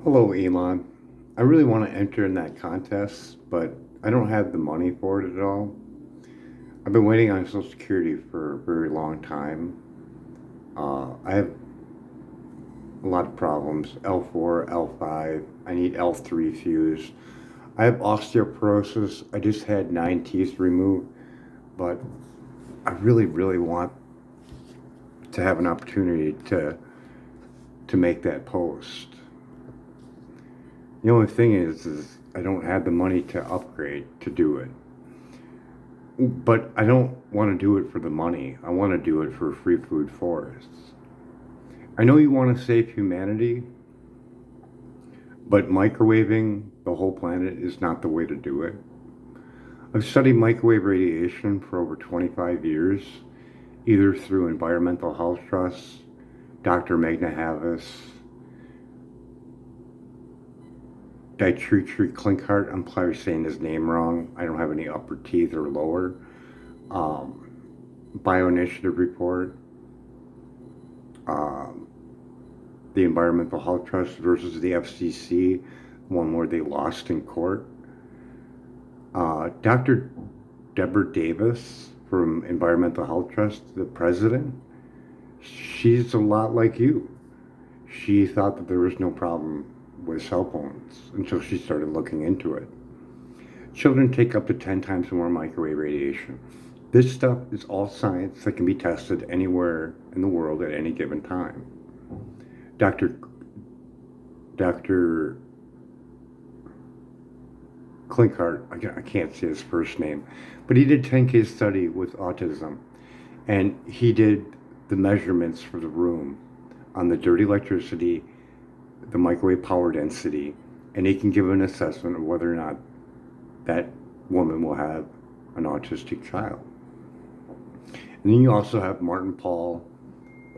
Hello, Elon. I really want to enter in that contest, but I don't have the money for it at all. I've been waiting on Social Security for a very long time. I have a lot of problems. L4, L5. I need L3 fused. I have osteoporosis. I just had 9 teeth removed, but I really, really want to have an opportunity to make that post. The only thing is I don't have the money to upgrade to do it. But I don't want to do it for the money. I want to do it for free food forests. I know you want to save humanity, but microwaving the whole planet is not the way to do it. I've studied microwave radiation for over 25 years, either through Environmental Health Trust, Dr. Magna Havas, Dietri Klinkart. I'm probably saying his name wrong. I don't have any upper teeth or lower. Um, Bioinitiative report, um, the Environmental Health Trust versus the FCC, one where they lost in court. Dr. Deborah Davis from Environmental Health Trust, the president, she's a lot like you. She thought that there was no problem with cell phones until she started looking into it. Children take up to 10 times more microwave radiation. This stuff is all science that can be tested anywhere in the world at any given time. Dr. Dr. Klinkart, I can't say his first name, but he did 10K study with autism, and he did the measurements for the room on the dirty electricity, the microwave power density, and he can give an assessment of whether or not that woman will have an autistic child. And then you also have Martin Paul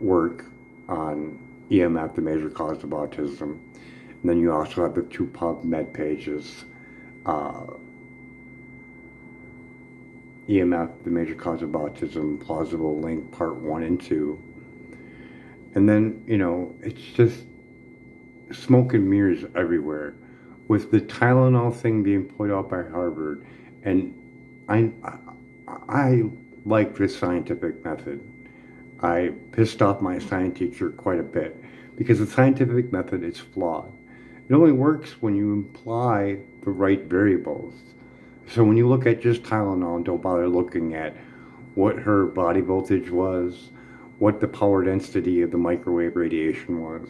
work on EMF, the major cause of autism. And then you also have the two PubMed pages, uh, EMF, the major cause of autism, plausible link, part 1 and 2. And then, it's just smoke and mirrors everywhere. With the Tylenol thing being put out by Harvard, and I, I like this scientific method. I pissed off my science teacher quite a bit because the scientific method is flawed. It only works when you imply the right variables. So when you look at just Tylenol and don't bother looking at what her body voltage was, what the power density of the microwave radiation was,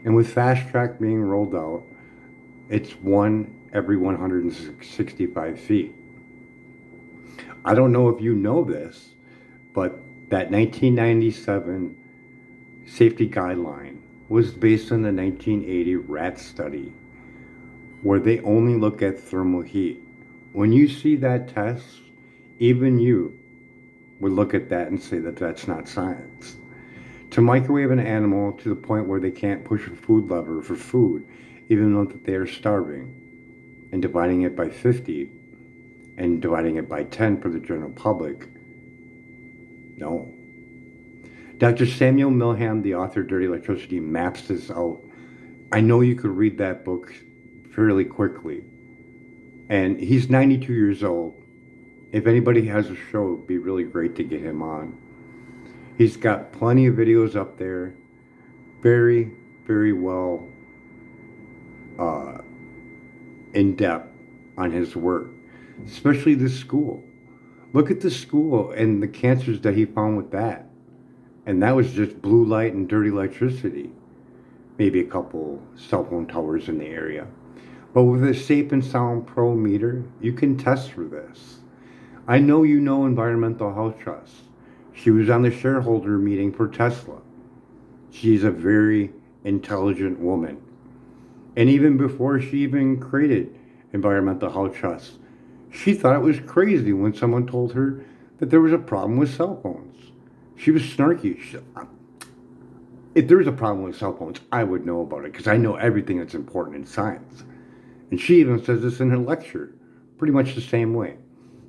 and with Fast Track being rolled out, it's 1 every 165 feet. I don't know if you know this, but that 1997 safety guideline was based on the 1980 rat study where they only look at thermal heat. When you see that test, even you would look at that and say that that's not science. To microwave an animal to the point where they can't push a food lever for food, even though that they are starving, and dividing it by 50 and dividing it by 10 for the general public, no. Dr. Samuel Milham, the author of Dirty Electricity, maps this out. I know you could read that book fairly quickly. And he's 92 years old. If anybody has a show, it'd be really great to get him on. He's got plenty of videos up there. Very, very well uh, in depth on his work, especially the school. Look at the school and the cancers that he found with that. And that was just blue light and dirty electricity. Maybe a couple cell phone towers in the area. But with a Safe and Sound Pro meter, you can test for this. I know you know Environmental Health Trust. She was on the shareholder meeting for Tesla. She's a very intelligent woman. And even before she even created Environmental Health Trust, she thought it was crazy when someone told her that there was a problem with cell phones. She was snarky. She said, if there was a problem with cell phones, I would know about it because I know everything that's important in science. And she even says this in her lecture, pretty much the same way.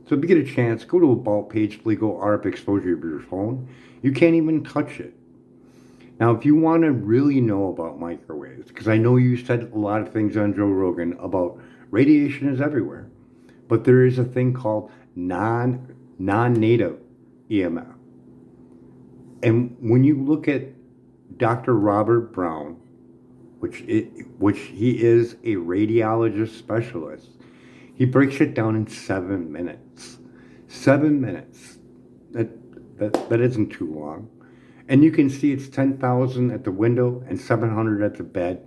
So if you get a chance, go to About page, go RF exposure of your phone. You can't even touch it. Now, if you want to really know about microwaves, because I know you said a lot of things on Joe Rogan about radiation is everywhere, but there is a thing called non-native EMF. And when you look at Dr. Robert Brown, which he is a radiologist specialist, he breaks it down in 7 minutes. 7 minutes. That isn't too long. And you can see it's 10,000 at the window and 700 at the bed.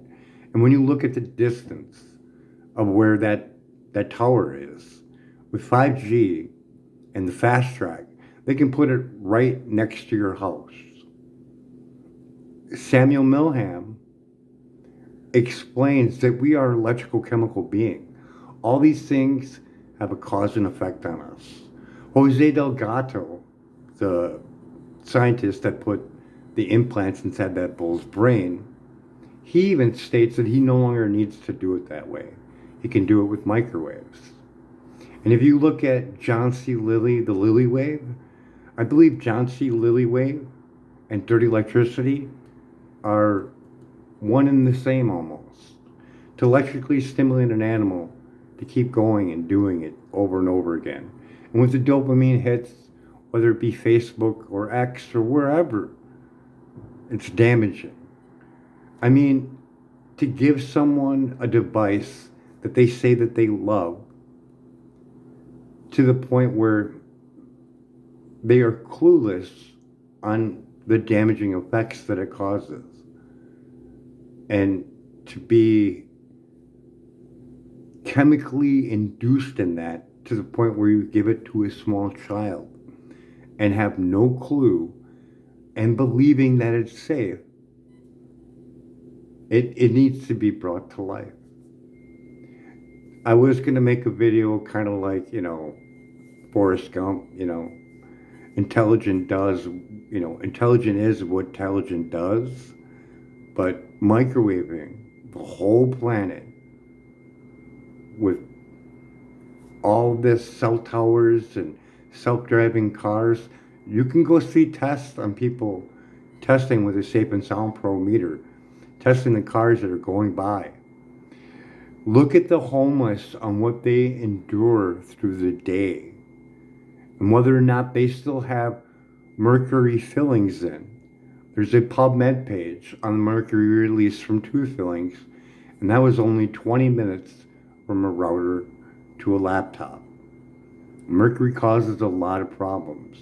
And when you look at the distance of where that tower is, with 5G and the fast track, they can put it right next to your house. Samuel Milham explains that we are electrical chemical being. All these things have a cause and effect on us. Jose Delgado, the scientist that put the implants inside that bull's brain, he even states that he no longer needs to do it that way. He can do it with microwaves. And if you look at John C. Lilly, the Lilly wave, I believe John C. Lilly wave and dirty electricity are one and the same almost. To electrically stimulate an animal to keep going and doing it over and over again. And with the dopamine hits, whether it be Facebook or X or wherever, it's damaging. I mean, to give someone a device that they say that they love to the point where they are clueless on the damaging effects that it causes. And to be chemically induced in that to the point where you give it to a small child and have no clue and believing that it's safe, it needs to be brought to life. I was going to make a video kind of like, Forrest Gump, intelligent is what intelligent does, but microwaving the whole planet with all this cell towers and self-driving cars, you can go see tests on people testing with a Safe and Sound Pro meter, testing the cars that are going by. Look at the homeless on what they endure through the day and whether or not they still have mercury fillings in. There's a PubMed page on the mercury release from tooth fillings, and that was only 20 minutes from a router to a laptop. Mercury causes a lot of problems.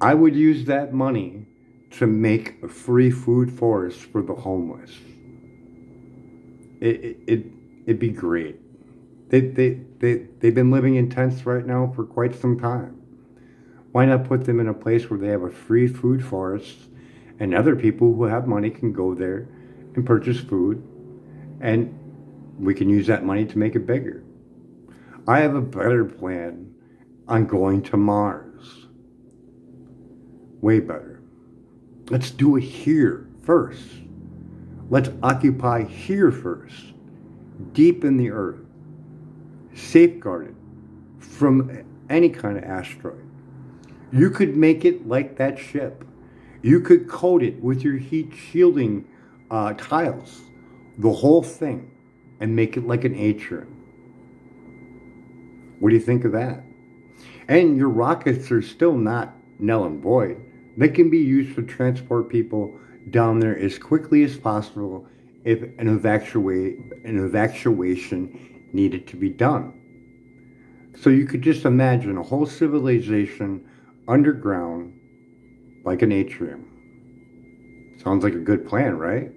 I would use that money to make a free food forest for the homeless. It'd be great. They've been living in tents right now for quite some time. Why not put them in a place where they have a free food forest and other people who have money can go there and purchase food, and we can use that money to make it bigger. I have a better plan on going to Mars. Way better. Let's do it here first. Let's occupy here first, deep in the earth, safeguarded from any kind of asteroid. You could make it like that ship. You could coat it with your heat shielding tiles, the whole thing, and make it like an atrium. What do you think of that? And your rockets are still not null and void. They can be used to transport people down there as quickly as possible if an evacuation needed to be done. So you could just imagine a whole civilization underground like an atrium. Sounds like a good plan, right?